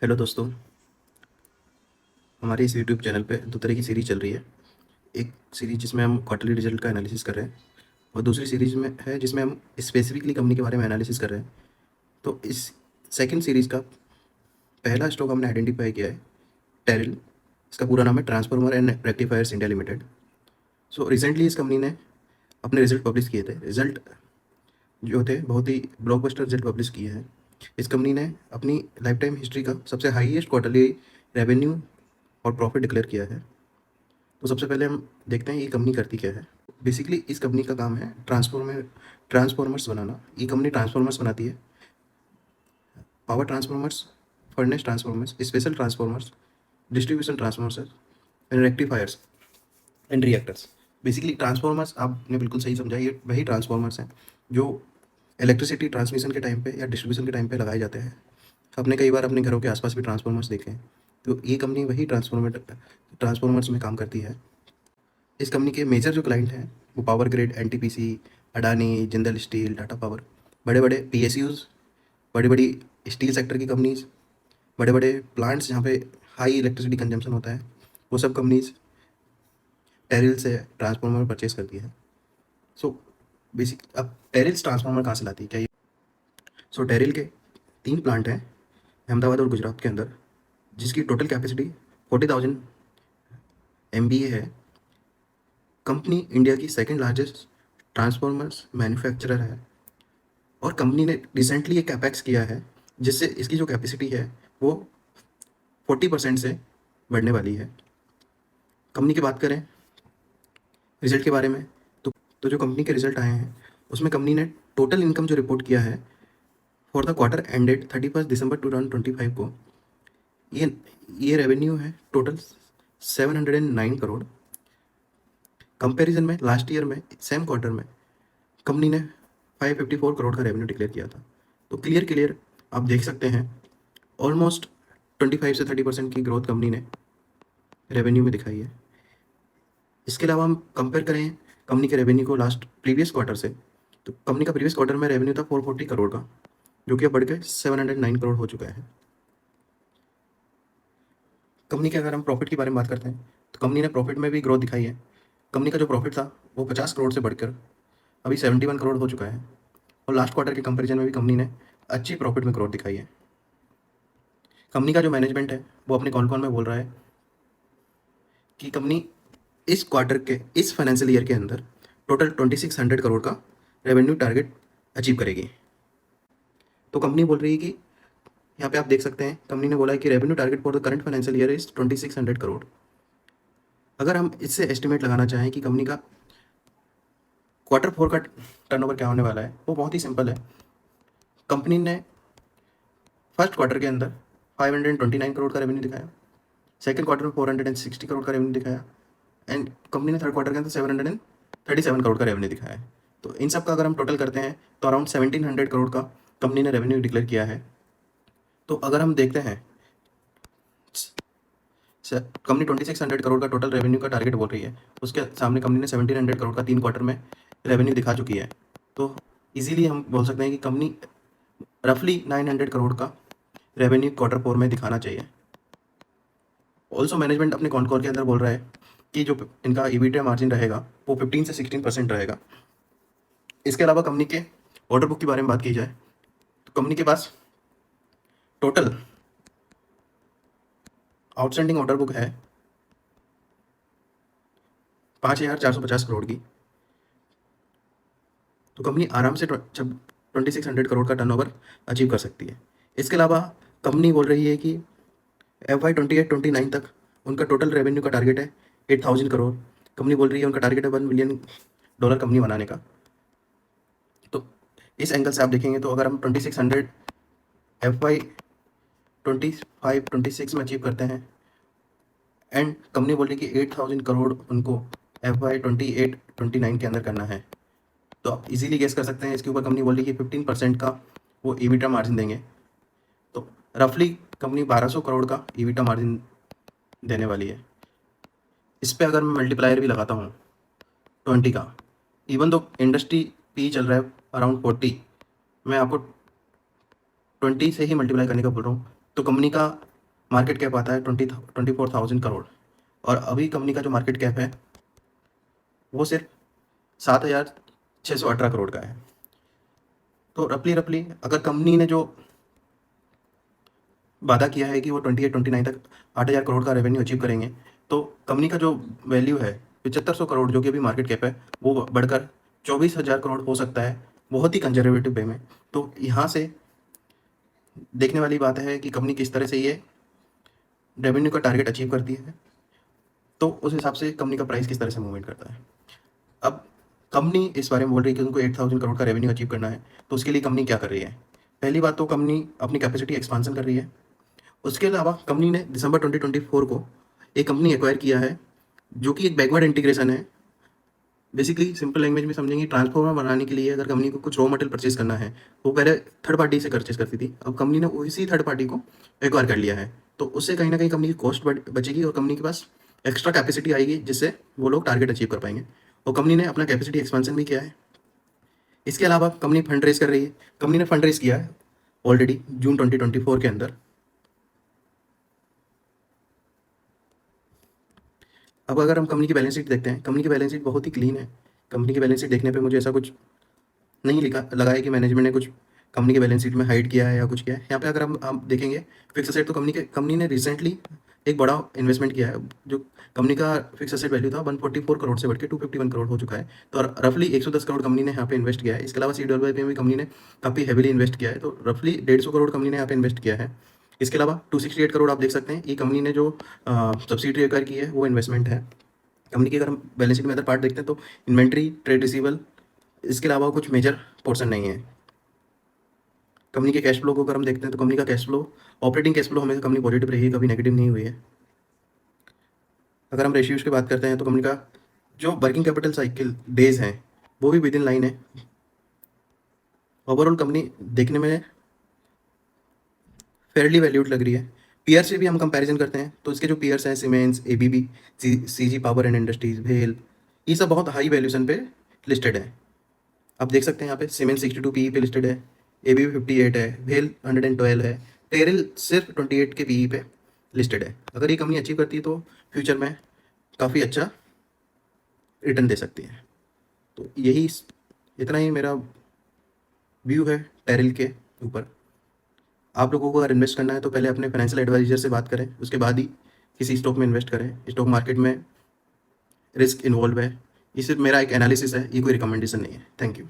Hello दोस्तों। हमारे इस यूट्यूब चैनल पे दो तरह की सीरीज चल रही है। एक सीरीज जिसमें हम क्वार्टरली रिजल्ट का एनालिसिस कर रहे हैं और दूसरी सीरीज में है जिसमें हम स्पेसिफिकली कंपनी के बारे में एनालिसिस कर रहे हैं। तो इस सेकंड सीरीज का पहला स्टॉक हमने आइडेंटिफाई किया है, टेरिल। इसका पूरा नाम है transformer and rectifiers India limited. So recently इस कंपनी ने अपने रिजल्ट पब्लिश किए थे। रिजल्ट जो थे बहुत ही ब्लॉकबस्टर रिजल्ट पब्लिश किए हैं। इस कंपनी ने अपनी लाइफ टाइम हिस्ट्री का सबसे हाईएस्ट क्वार्टरली रेवेन्यू और प्रॉफिट डिक्लेयर किया है। तो सबसे पहले हम देखते हैं ये कंपनी करती क्या है। बेसिकली इस कंपनी का काम है ट्रांसफॉर्मर्स बनाना। ये कंपनी ट्रांसफॉर्मर्स बनाती है, power transformers, furnace transformers, special transformers, distribution transformers and rectifiers and reactors. Basically transformers आपने बिल्कुल सही समझा, ये वही ट्रांसफॉर्मर्स हैं जो इलेक्ट्रिसिटी ट्रांसमिशन के टाइम पे या डिस्ट्रीब्यूशन के टाइम पे लगाए जाते हैं। आपने कई बार अपने घरों के आसपास भी ट्रांसफॉर्मर्स देखे हैं। तो ये कंपनी वही ट्रांसफॉर्मर्स में काम करती है। इस कंपनी के मेजर जो क्लाइंट हैं वो power grid, NTPC, Adani, Jindal steel, Tata power, बड़े बड़े पीएसयूज, बड़ी बड़ी स्टील सेक्टर की कंपनीज, बड़े बड़े प्लांट्स जहाँ पे हाई इलेक्ट्रिसिटी कंजम्पशन होता है, वो सब कंपनीज टेरिल से ट्रांसफार्मर परचेज करती है। सो बेसिक अब टेरिल्स ट्रांसफार्मर कहाँ से लाती है क्या? सो टेरिल के 3 प्लांट हैं अहमदाबाद और गुजरात के अंदर, जिसकी टोटल कैपेसिटी 40,000 MVA है। कंपनी इंडिया की सेकंड लार्जेस्ट ट्रांसफॉर्मर्स मैन्युफैक्चरर है और कंपनी ने रिसेंटली एक कैपेक्स किया है जिससे इसकी जो कैपेसिटी है वो 40% से बढ़ने वाली है। कंपनी की बात करें रिजल्ट के बारे में, तो जो कंपनी के रिजल्ट आए हैं उसमें कंपनी ने टोटल इनकम जो रिपोर्ट किया है फॉर द क्वार्टर एंडेड 31 दिसंबर 2025 को, ये रेवेन्यू है टोटल 709 करोड़। कंपैरिजन में लास्ट ईयर में सेम क्वार्टर में कंपनी ने 554 करोड़ का रेवेन्यू डिक्लेयर किया था। तो क्लियर आप देख सकते हैं ऑलमोस्ट 25 से 30% की ग्रोथ कंपनी ने रेवेन्यू में दिखाई है। इसके अलावा हम कंपेयर करें कंपनी के रेवेन्यू को लास्ट प्रीवियस क्वार्टर से, तो कंपनी का प्रीवियस क्वार्टर में रेवेन्यू था 440 करोड़ का, जो कि अब बढ़ के 709 करोड़ हो चुका है। कंपनी के अगर हम प्रॉफिट के बारे में बात करते हैं तो कंपनी ने प्रॉफिट में भी ग्रोथ दिखाई है। कंपनी का जो प्रॉफिट था वो 50 करोड़ से बढ़कर अभी 71 करोड़ हो चुका है और लास्ट क्वार्टर के कंपैरिजन में भी कंपनी ने अच्छी प्रॉफिट में ग्रोथ दिखाई है। कंपनी का जो मैनेजमेंट है वो अपने कॉन में बोल रहा है कि कंपनी इस क्वार्टर के इस फाइनेंशियल ईयर के अंदर टोटल 2600 करोड़ का रेवेन्यू टारगेट अचीव करेगी। तो कंपनी बोल रही है कि यहाँ पे आप देख सकते हैं कंपनी ने बोला है कि revenue target for the current financial year is 2600 crore. अगर हम इससे एस्टिमेट लगाना चाहें कि कंपनी का क्वार्टर 4 का टर्नओवर क्या होने वाला है, वो बहुत ही सिंपल है। कंपनी ने फर्स्ट क्वार्टर के अंदर 529 करोड़ का रेवेन्यू दिखाया, सेकंड क्वार्टर में 460 करोड़ का रेवेन्यू दिखाया एंड कंपनी ने थर्ड क्वार्टर के अंदर 737 करोड़ का रेवेन्यू दिखाया है। तो इन सब का अगर हम टोटल करते हैं तो अराउंड 1700 करोड़ का कंपनी ने रेवेन्यू डिक्लेयर किया है। तो अगर हम देखते हैं कंपनी 2600 करोड़ का टोटल रेवेन्यू का टारगेट बोल रही है, उसके सामने कंपनी ने 1700 करोड़ का 3 क्वार्टर में रेवेन्यू दिखा चुकी है। तो इजीली हम बोल सकते हैं कि कंपनी रफली 900 करोड़ का रेवेन्यू क्वार्टर 4 में दिखाना चाहिए। ऑल्सो मैनेजमेंट अपने कॉन कॉल के अंदर बोल रहा है कि जो इनका ईबीटा मार्जिन रहेगा वो 15 से 16% रहेगा। इसके अलावा कंपनी के ऑर्डर बुक के बारे में बात की जाए तो कंपनी के पास टोटल आउटस्टैंडिंग ऑर्डर बुक है 5,450 करोड़ की। तो कंपनी आराम से 2600 करोड़ का टर्नओवर अचीव कर सकती है। इसके अलावा कंपनी बोल रही है कि FY 28-29 तक उनका टोटल रेवेन्यू का टारगेट है 8,000 करोड़। कंपनी बोल रही है उनका टारगेट है $1 बिलियन कंपनी बनाने का। तो इस एंगल से आप देखेंगे तो अगर हम 2600 FY 25-26 में अचीव करते हैं एंड कंपनी बोल रही है कि 8,000 करोड़ उनको FY 28-29 के अंदर करना है, तो आप इजीली गेस कर सकते हैं इसके ऊपर कंपनी बोल रही है कि 15% का वो ईबीटा मार्जिन देंगे। तो रफली कंपनी 1,200 करोड़ का ईबीटा मार्जिन देने वाली है। इस पे अगर मैं मल्टीप्लायर भी लगाता हूँ 20 का, इवन दो इंडस्ट्री पी चल रहा है अराउंड 40, मैं आपको 20 से ही मल्टीप्लाई करने का बोल रहा हूँ, तो कंपनी का मार्केट कैप आता है 24,000 करोड़, और अभी कंपनी का जो मार्केट कैप है वो सिर्फ 7,618 करोड़ का है। तो रफली अगर कंपनी ने जो वादा किया है कि वो 28-29 तक 8,000 करोड़ का रेवेन्यू अचीव करेंगे, तो कंपनी का जो वैल्यू है 7500 करोड़, जो कि अभी मार्केट कैप है, वो बढ़कर 24,000 करोड़ हो सकता है, बहुत ही कंजर्वेटिव वे में। तो यहाँ से देखने वाली बात है कि कंपनी किस तरह से ये रेवेन्यू का टारगेट अचीव करती है, तो उस हिसाब से कंपनी का प्राइस किस तरह से मूवमेंट करता है। अब कंपनी इस बारे में बोल रही है कि उनको 8,000 करोड़ का रेवेन्यू अचीव करना है, तो उसके लिए कंपनी क्या कर रही है? पहली बात तो कंपनी अपनी कैपेसिटी एक्सपांसन कर रही है। उसके अलावा कंपनी ने दिसंबर 2024 को एक कंपनी एक्वायर किया है, जो कि एक बैकवर्ड इंटीग्रेशन है। बेसिकली सिंपल लैंग्वेज में समझेंगे, ट्रांसफार्मर बनाने के लिए अगर कंपनी को कुछ रॉ मटेरियल परचेज करना है, वो पहले थर्ड पार्टी से परचेज करती थी। अब कंपनी ने उसी थर्ड पार्टी को एक्वायर कर लिया है, तो उससे कहीं ना कहीं कंपनी की कॉस्ट बचेगी और कंपनी के पास एक्स्ट्रा कैपेसिटी आएगी, जिससे वो लोग टारगेट अचीव कर पाएंगे। और कंपनी ने अपना कैपेसिटी एक्सपेंशन भी किया है। इसके अलावा कंपनी फंड रेज कर रही है। कंपनी ने फंड रेज किया है ऑलरेडी जून 2024 के अंदर। अब अगर हम कंपनी की बैलेंस शीट देखते हैं, कंपनी की बैलेंस शीट बहुत ही क्लीन है। कंपनी की बैलेंस शीट देखने पे मुझे ऐसा कुछ नहीं लगा है कि मैनेजमेंट ने कुछ कंपनी के बैलेंस शीट में हाइड किया है या कुछ किया है। यहाँ पे अगर हम देखेंगे फिक्स असेट, तो कंपनी ने रिसेंटली एक बड़ा इन्वेस्टमेंट किया है। जो कंपनी का फिक्स असेट वैल्यू था 144 करोड़ से बढ़ के 251 करोड़ हो चुका है। तो रफली 110 करोड़ कंपनी ने यहाँ पे इन्वेस्ट किया है। इसके अलावा CWIP में भी कंपनी ने काफ़ी हेविली इन्वेस्ट किया है, तो रफली 150 करोड़ कंपनी ने यहाँ पे इन्वेस्ट किया है। इसके अलावा 268 करोड़ आप देख सकते हैं, ये कंपनी ने जो सब्सिडी एक्वायर की है वो इन्वेस्टमेंट है। कंपनी की अगर हम बैलेंस शीट में अदर पार्ट देखते हैं, तो इन्वेंट्री, ट्रेड रिसीवेबल, इसके अलावा कुछ मेजर पोर्शन नहीं है। कंपनी के कैश फ्लो को अगर हम देखते हैं, तो कंपनी का cash flow, operating cash flow हमेशा कंपनी पॉजिटिव रही है, कभी नेगेटिव नहीं हुई है। अगर हम रेशियोज की बात करते हैं, तो कंपनी का जो वर्किंग कैपिटल साइकिल डेज हैं वो भी विद इन लाइन है। ओवरऑल कंपनी देखने में फेयरली वैल्यूड लग रही है। पीयर से भी हम कंपैरिजन करते हैं, तो इसके जो पीयर्स हैं, siemens, ABB, CG power and industries, भेल, ये सब बहुत हाई वैल्यूशन पे लिस्टेड है। आप देख सकते हैं यहाँ पे सीमेंस 62 PE पे लिस्टेड है, ABB 58 है, भेल 112 है, टेरिल सिर्फ 28 के PE पे लिस्टेड है। अगर ये कंपनी अचीव करती है तो फ्यूचर में काफ़ी अच्छा रिटर्न दे सकती है। तो यही इतना ही मेरा व्यू है टेरिल के ऊपर। आप लोगों को अगर इन्वेस्ट करना है, तो पहले अपने फाइनेंशियल एडवाइजर से बात करें, उसके बाद ही किसी स्टॉक में इन्वेस्ट करें। स्टॉक मार्केट में रिस्क इन्वॉल्व है। ये सिर्फ मेरा एक एनालिसिस है, ये कोई रिकमेंडेशन नहीं है। Thank you.